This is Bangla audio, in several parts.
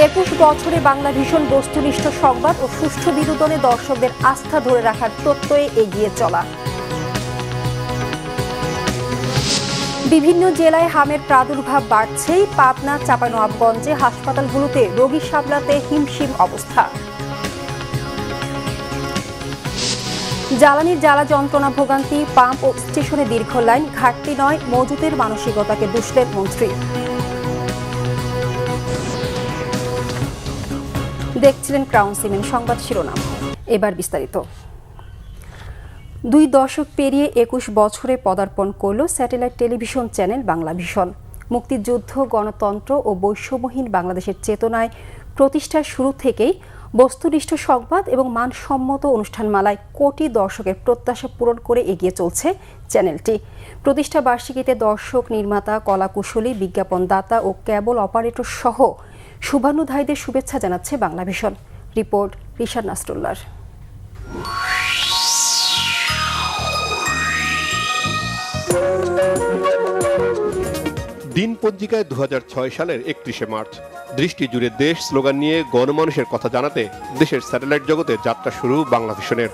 21 বছরে বাংলা ভীষণ বস্তুনিষ্ঠ সংবাদ ও সুষ্ঠু বিনোদনে দর্শকদের আস্থা ধরে রাখার প্রত্যয়ে এগিয়ে চলা। বিভিন্ন জেলায় হামের প্রাদুর্ভাব বাড়ছেই, পাবনা, চাঁপাইনবাবগঞ্জে হাসপাতালগুলোতে রোগী সামলাতে হিমশিম অবস্থা। জ্বালানির জ্বালা যন্ত্রণা ভোগান্তি, পাম্প ও স্টেশনে দীর্ঘ লাইন, ঘাটতি নয় মজুতের মানসিকতাকে দুষলেন মন্ত্রী। দেখছিলেন ক্রাউন সিমেন্ট সংবাদ শিরোনাম, এবার বিস্তারিত। 2 দশক পেরিয়ে 21 বছরে পদার্পণ করল satellite television channel Bangla vision. মুক্তিযুদ্ধ, গণতন্ত্র ও বৈষম্যহীন বাংলাদেশের চেতনায় প্রতিষ্ঠার শুরু থেকেই বস্তুনিষ্ঠ সংবাদ এবং মানসম্মত অনুষ্ঠানমালায় কোটি দর্শকের প্রত্যাশা পূরণ করে এগিয়ে চলছে চ্যানেলটি। প্রতিষ্ঠা বার্ষিকীতে দর্শক, নির্মাতা, কলাকুশলী, বিজ্ঞাপনদাতা ও কেবল অপারেটর সহ শুভানুধ্যায়ীদের শুভেচ্ছা জানাচ্ছে বাংলা ভিশন। রিপোর্ট রিশাদ নাসরুল্লাহর। দিন পঞ্জিকায় 2006 সালের 31শে মার্চ, দৃষ্টি জুড়ে দেশ স্লোগান নিয়ে গণমানুষের কথা জানাতে দেশের স্যাটেলাইট জগতে যাত্রা শুরু বাংলা ভিশনের।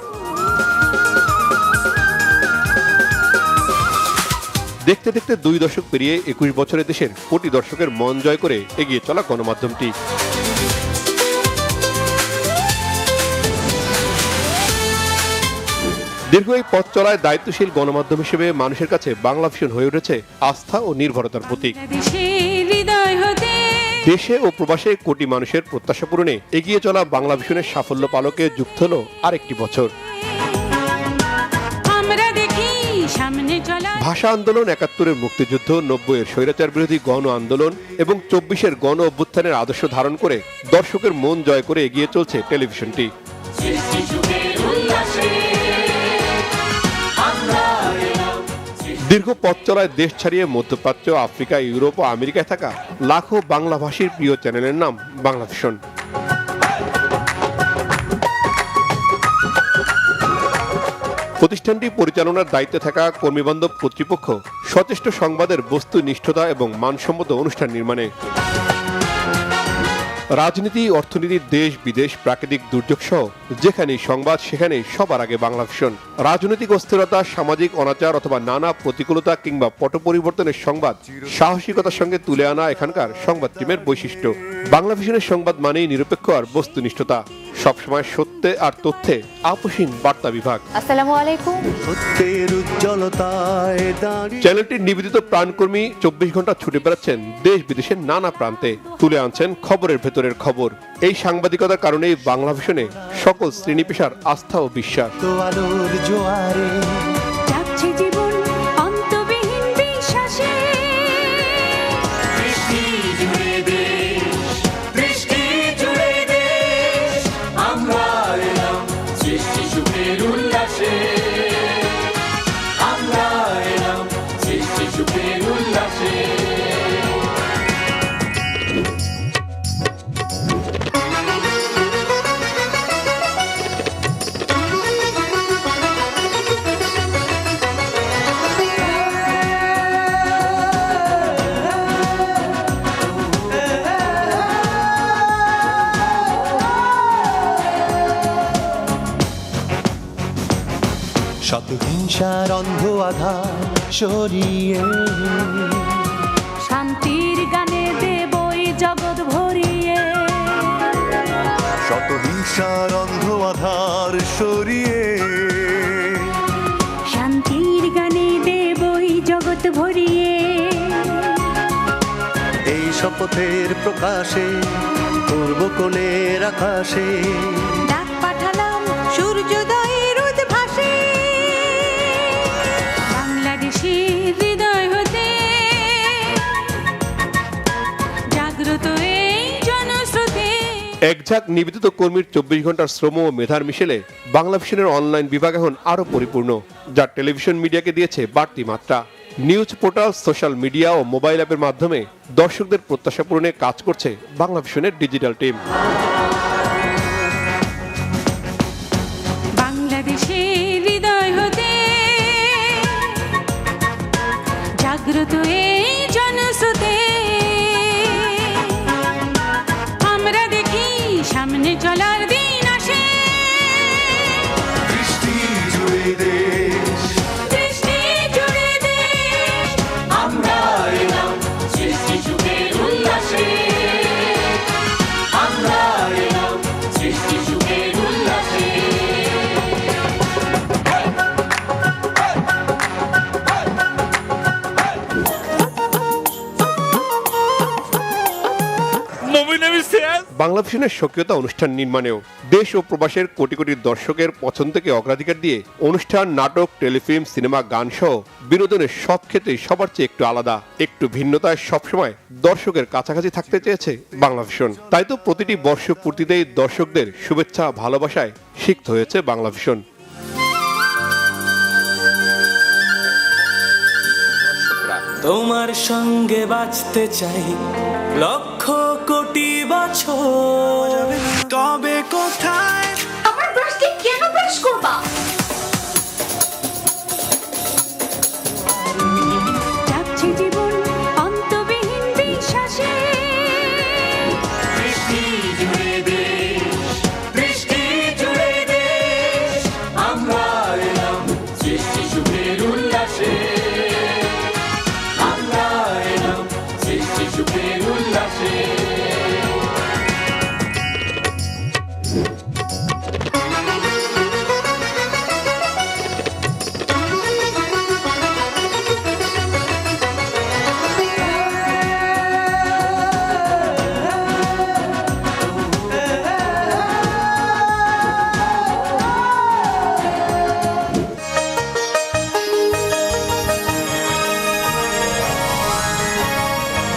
দেখতে দেখতে 2 দশক পেরিয়ে 21 বছরে দেশের কোটি দর্শকের মন জয় করে এগিয়ে চলা গণমাধ্যমটি। দীর্ঘ এই পথ চলায় দায়িত্বশীল গণমাধ্যম হিসেবে মানুষের কাছে বাংলা ভিশন হয়ে উঠেছে আস্থা ও নির্ভরতার প্রতীক। দেশে ও প্রবাসে কোটি মানুষের প্রত্যাশা পূরণে এগিয়ে চলা বাংলা ভিশনের সাফল্য পালকে যুক্ত হল আরেকটি বছর। ভাষা আন্দোলন, 71-এর মুক্তিযুদ্ধ, 90-এর স্বৈরাচার বিরোধী গণ আন্দোলন এবং 24-এর গণ অভ্যুত্থানের আদর্শ ধারণ করে দর্শকের মন জয় করে এগিয়ে চলছে টেলিভিশনটি। দীর্ঘ পথ চলায় দেশ ছাড়িয়ে মধ্যপ্রাচ্য, আফ্রিকা, ইউরোপ ও আমেরিকায় থাকা লাখো বাংলাভাষীর প্রিয় চ্যানেলের নাম বাংলা ভিশন। প্রতিষ্ঠানটি পরিচালনার দায়িত্বে থাকা কর্মীবান্ধব কর্তৃপক্ষ সচেষ্ট সংবাদের বস্তুনিষ্ঠতা এবং মানসম্মত অনুষ্ঠান নির্মাণে। রাজনীতি, অর্থনীতি, দেশ বিদেশ, প্রাকৃতিক দুর্যোগ সহ যেখানেই সংবাদ সেখানেই সবার আগে বাংলা ভিশন। রাজনৈতিক অস্থিরতা, সামাজিক অনাচার অথবা নানা প্রতিকূলতা কিংবা পট পরিবর্তনের সংবাদ সাহসিকতার সঙ্গে তুলে আনা এখানকার সংবাদ টিমের বৈশিষ্ট্য। বাংলা ভিশনের সংবাদ মানেই নিরপেক্ষ আর বস্তুনিষ্ঠতা, সবসময় সত্যে আর তথ্যে আপোষহীন বার্তা বিভাগ। আসসালামু আলাইকুম। চ্যানেলটির নিবেদিত প্রাণকর্মী 24 ঘন্টা ছুটে বেড়াচ্ছেন দেশ বিদেশের নানা প্রান্তে, তুলে আনছেন খবরের ভেতরের খবর। এই সাংবাদিকতার কারণেই বাংলা ভিশনে সকল শ্রেণী পেশার আস্থা ও বিশ্বাস। শত হিংসার অন্ধ আধার সরিয়ে শান্তির গানে দেবই জগৎ ভরিয়ে। শত হিংসার অন্ধ আধার সরিয়ে শান্তির গানে দেবই জগৎ ভরিয়ে। এই শপথের প্রকাশে পূর্ব কোণের আকাশে ডাক পাঠালাম সূর্যোদয়ের উদ্ভাসে। বাংলাদেশের হৃদয় হতে জাগ্রত এই জনস্রোতে। এক ঝাঁক নিবেদিত কর্মীর 24 ঘন্টার শ্রম ও মেধার মিশেলে বাংলা ভিশনের অনলাইন বিভাগ এখন আরো পরিপূর্ণ, যা টেলিভিশন মিডিয়াকে দিয়েছে বাড়তি মাত্রা। নিউজ পোর্টাল, সোশ্যাল মিডিয়া ও মোবাইল অ্যাপের মাধ্যমে দর্শকদের প্রত্যাশা পূরণে কাজ করছে বাংলা ভিশনের ডিজিটাল টিম। বাংলাদেশের হৃদয় হতে জাগ্রত এই জনস্রোতে আমরা সামনে চলার দিন আসে দৃষ্টি জুড়ে দেশ দৃষ্টি জুড়ে দেশ আমরা এলাম সৃষ্টি যুগের উল্লাসে আমরা এলাম সৃষ্টি যুগের উল্লাসে বাংলা ভিশনের সক্রিয়তা অনুষ্ঠান নির্মাণেও দেশ ও প্রবাসের কোটি কোটি দর্শকের পছন্দকে অগ্রাধিকার দিয়ে অনুষ্ঠান, নাটক, টেলিফিল্ম, সিনেমা, গান সহ বিনোদনের সব ক্ষেত্রেই সবার চেয়ে একটু আলাদা, একটু ভিন্নতায় সবসময় দর্শকের কাছাকাছি থাকতে চেয়েছে বাংলা ভিশন। তাই তো প্রতিটি বর্ষপূর্তিতেই দর্শকদের শুভেচ্ছা, ভালোবাসায় সিক্ত হয়েছে বাংলা ভিশন। তোমার সঙ্গে বাঁচতে চাই লক্ষ কোটি বছর, তবে কোথায় আমার ব্রাশকে কেন ব্রাশ করবা? যাচ্ছে জীবন অন্তবিহীন বিশ্বাসে দৃষ্টি জুড়ে দেশ দৃষ্টি জুড়ে দেশ আমরা এলাম সৃষ্টি যুগের উল্লাসে আমরা এলাম সৃষ্টি যুগের উল্লাসে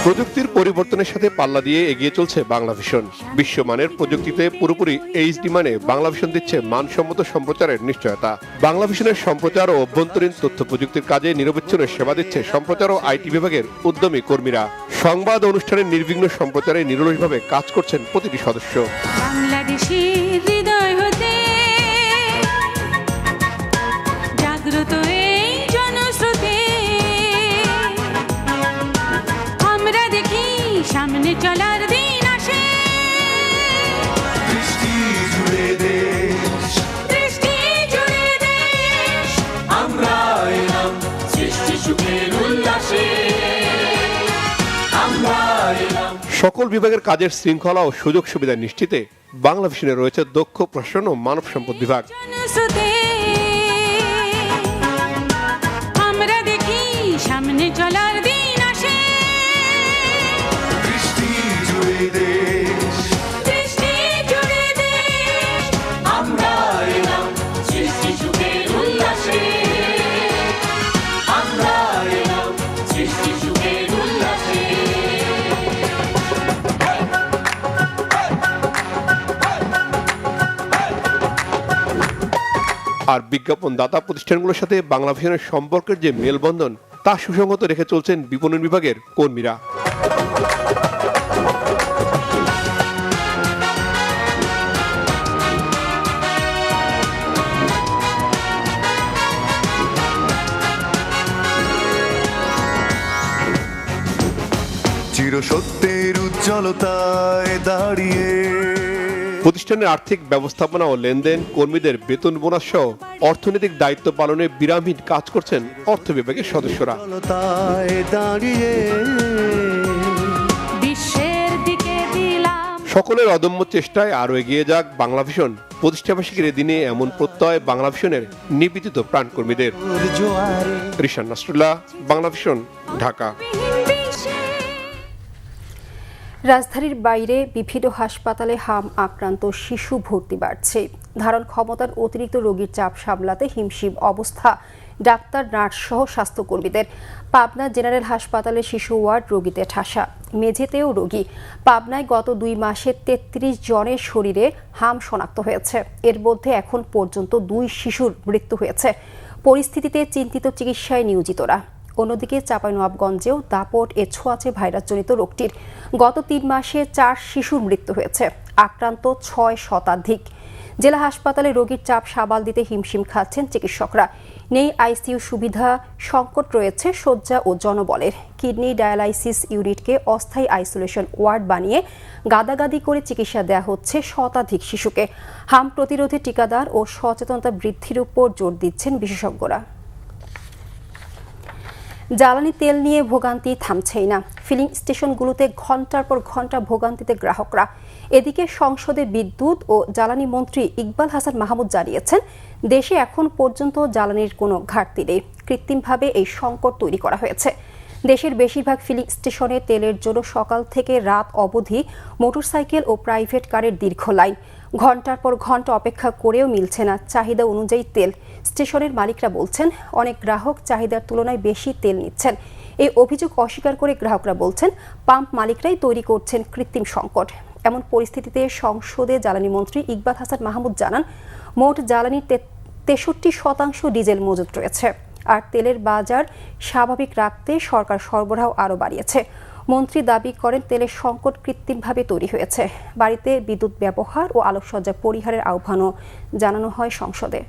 প্রযুক্তির পরিবর্তনের সাথে পাল্লা দিয়ে এগিয়ে চলছে বাংলা ভিশন। বিশ্বমানের প্রযুক্তিতে পুরোপুরি এইচডি মানে বাংলা ভিশন দিচ্ছে মানসম্মত সম্প্রচারের নিশ্চয়তা। বাংলা ভিশনের সম্প্রচার ও অভ্যন্তরীণ তথ্য প্রযুক্তির কাজে নিরবচ্ছিন্ন সেবা দিচ্ছে সম্প্রচার ও আইটি বিভাগের উদ্যমী কর্মীরা। সংবাদ অনুষ্ঠানের নির্বিঘ্ন সম্প্রচারে নিরলসভাবে কাজ করছেন প্রতিটি সদস্য। বাংলাদেশের হৃদয় হতে জাগ্রত এই জনস্রোতে আমরা দেখি সামনে চলার দিন আসে দৃষ্টি জুড়ে দেশ দৃষ্টি জুড়ে দেশ আমরা এলাম সৃষ্টি যুগের উল্লাসে আমরা এলাম সকল বিভাগের কাজের শৃঙ্খলা ও সুযোগ সুবিধা নিশ্চিতে বাংলা ভিশনে রয়েছে দক্ষ প্রশাসন ও মানব সম্পদ বিভাগ। জনস্রোতে আমরা দেখি সামনে চলার দিন আসে দৃষ্টি জুড়ে দেশ দৃষ্টি জুড়ে দেশ আমরা এলাম সৃষ্টি যুগের উল্লাসে আমরা এলাম সৃষ্টি যুগের উল্লাসে আর বিজ্ঞাপন দাতা প্রতিষ্ঠানগুলোর সাথে বাংলা ভিশনের সম্পর্কের যে মেলবন্ধন তা সুসংহত রেখে চলছেন বিপণন বিভাগের কর্মীরা। চিরসত্যের উজ্জ্বলতায় দাঁড়িয়ে প্রতিষ্ঠানের আর্থিক ব্যবস্থাপনা ও লেনদেন, কর্মীদের বেতন বোনাস সহ অর্থনৈতিক দায়িত্ব পালনে বিরামহীন কাজ করছেন অর্থ বিভাগের সদস্যরা। উজ্জ্বলতায় দাঁড়িয়ে বিশ্বের দিকে দিলাম সকলের অদম্য চেষ্টায় আরও এগিয়ে যাক বাংলা ভিশন। প্রতিষ্ঠাবার্ষিকীর দিনে এমন প্রত্যয় বাংলা ভিশনের নিবেদিত প্রাণকর্মীদের। জোয়ারে রিশান নাসরুল্লাহ, বাংলা ভিশন, ঢাকা। রাজধানীর বাইরে বিভিন্ন হাসপাতালে হাম আক্রান্ত শিশু ভর্তি বাড়ছে। ধারণ ক্ষমতার অতিরিক্ত রোগীর চাপ সামলাতে হিমশিম অবস্থা ডাক্তার, নার্স সহ স্বাস্থ্যকর্মীদের। পাবনা জেনারেল হাসপাতালে শিশু ওয়ার্ড রোগীতে ঠাসা, মেঝেতেও রোগী। পাবনায় গত 2 মাসে 33 জনের শরীরে হাম শনাক্ত হয়েছে। এর মধ্যে এখন পর্যন্ত 2 শিশুর মৃত্যু হয়েছে। পরিস্থিতিতে চিন্তিত চিকিৎসায় নিয়োজিতরা। অন্যদিকে চাঁপাইনবাবগঞ্জেও দাপট এ ছোঁয়াচে ভাইরাসজনিত রোগটির গত 3 মাসে 4 শিশুর মৃত্যু হয়েছে, আক্রান্ত 6 শতাধিক। জেলা হাসপাতালে রোগীর চাপ সামাল দিতে হিমশিম খাচ্ছেন চিকিৎসকরা। নেই আইসিইউ সুবিধা, সংকট রয়েছে শয্যা ও জনবলের। কিডনি ডায়ালাইসিস ইউনিটকে অস্থায়ী আইসোলেশন ওয়ার্ড বানিয়ে গাদাগাদি করে চিকিৎসা দেওয়া হচ্ছে শতাধিক শিশুকে। হাম প্রতিরোধে টিকাদার ও সচেতনতা বৃদ্ধির উপর জোর দিচ্ছেন বিশেষজ্ঞরা। জ্বালানি তেল নিয়ে ভোগান্তি থামছেই না। ফিলিং স্টেশনগুলোতে ঘন্টার পর ঘন্টা ভোগান্তিতে গ্রাহকরা। এদিকে সংসদে বিদ্যুৎ ও জ্বালানি মন্ত্রী ইকবাল হাসান মাহমুদ জানিয়েছেন, দেশে এখন পর্যন্ত জ্বালানির কোনো ঘাটতি নেই। কৃত্রিমভাবে এই সংকট তৈরি করা হয়েছে। দেশের বেশিরভাগ ফিলিং স্টেশনে তেলের জন্য সকাল থেকে রাত অবধি মোটরসাইকেল ও প্রাইভেট কারের দীর্ঘ লাইন। ঘন্টার পর ঘন্টা অপেক্ষা করেও মিলছে না চাহিদা অনুযায়ী তেল। স্টেশনের মালিকরা বলছেন, অনেক গ্রাহক চাহিদার তুলনায় বেশি তেল নিচ্ছেন। এই অভিযোগ অস্বীকার করে গ্রাহকরা বলছেন, পাম্প মালিকরাই তৈরি করছেন কৃত্রিম সংকট। এমন পরিস্থিতিতে সংসদে জ্বালানি মন্ত্রী ইকবাল হাসান মাহমুদ জানান, মোট জ্বালানির 63% ডিজেল মজুত রয়েছে। আর তেলের বাজার স্বাভাবিক রাখতে সরকার সরবরাহ আরও বাড়িয়েছে। মন্ত্রী দাবি করেন, তেলের সংকট কৃত্রিমভাবে তৈরি হয়েছে। বাড়িতে বিদ্যুৎ ব্যবহার ও আলোকসজ্জা পরিহারের আহ্বানও জানানো হয় সংসদে।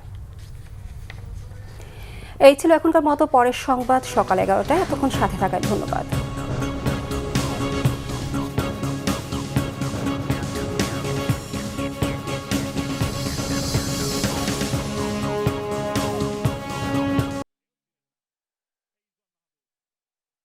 এই ছিল এখনকার মতো। পরের সংবাদ সকাল 11টায়। এতক্ষণ সাথে থাকার ধন্যবাদ।